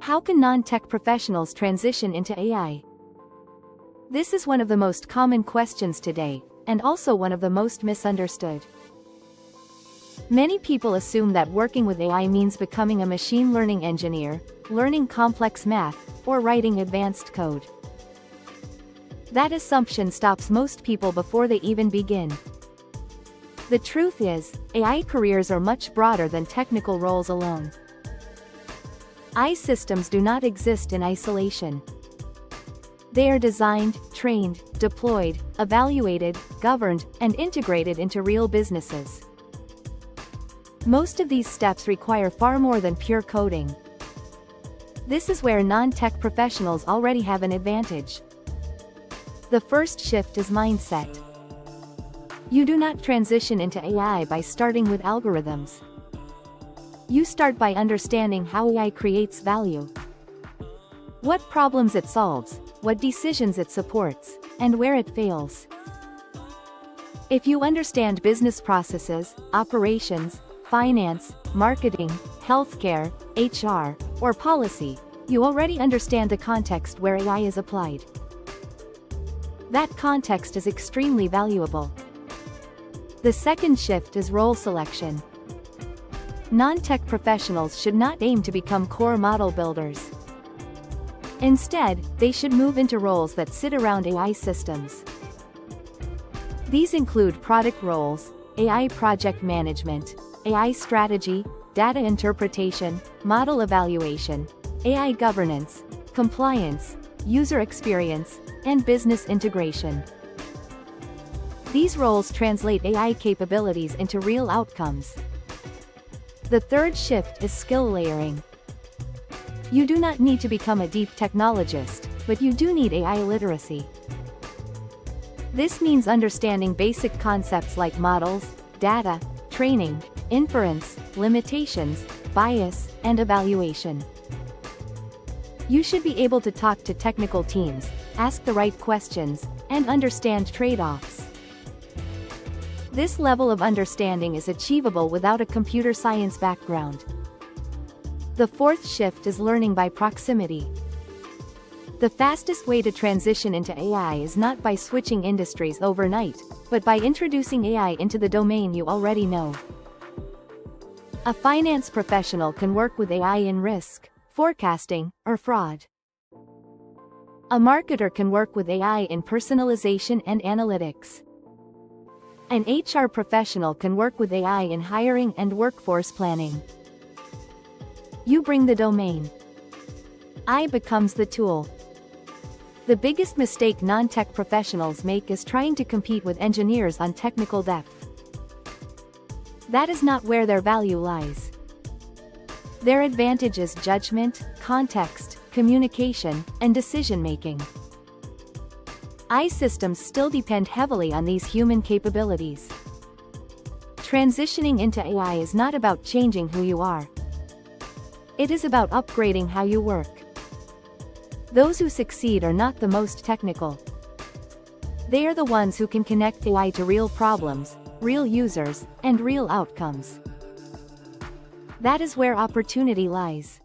How can non-tech professionals transition into AI? This is one of the most common questions today, and also one of the most misunderstood. Many people assume that working with AI means becoming a machine learning engineer, learning complex math, or writing advanced code. That assumption stops most people before they even begin. The truth is, AI careers are much broader than technical roles alone. AI systems do not exist in isolation. They are designed, trained, deployed, evaluated, governed, and integrated into real businesses. Most of these steps require far more than pure coding. This is where non-tech professionals already have an advantage. The first shift is mindset. You do not transition into AI by starting with algorithms. You start by understanding how AI creates value. What problems it solves, what decisions it supports, and where it fails. If you understand business processes, operations, finance, marketing, healthcare, HR, or policy, you already understand the context where AI is applied. That context is extremely valuable. The second shift is role selection. Non-tech professionals should not aim to become core model builders. Instead, they should move into roles that sit around AI systems. These include product roles, AI project management, AI strategy, data interpretation, model evaluation, AI governance, compliance, user experience, and business integration. These roles translate AI capabilities into real outcomes. The third shift is skill layering. You do not need to become a deep technologist, but you do need AI literacy. This means understanding basic concepts like models, data, training, inference, limitations, bias, and evaluation. You should be able to talk to technical teams, ask the right questions, and understand trade-offs. This level of understanding is achievable without a computer science background. The fourth shift is learning by proximity. The fastest way to transition into AI is not by switching industries overnight, but by introducing AI into the domain you already know. A finance professional can work with AI in risk, forecasting, or fraud. A marketer can work with AI in personalization and analytics. An HR professional can work with AI in hiring and workforce planning. You bring the domain. AI becomes the tool. The biggest mistake non-tech professionals make is trying to compete with engineers on technical depth. That is not where their value lies. Their advantage is judgment, context, communication, and decision-making. AI systems still depend heavily on these human capabilities. Transitioning into AI is not about changing who you are. It is about upgrading how you work. Those who succeed are not the most technical. They are the ones who can connect AI to real problems, real users, and real outcomes. That is where opportunity lies.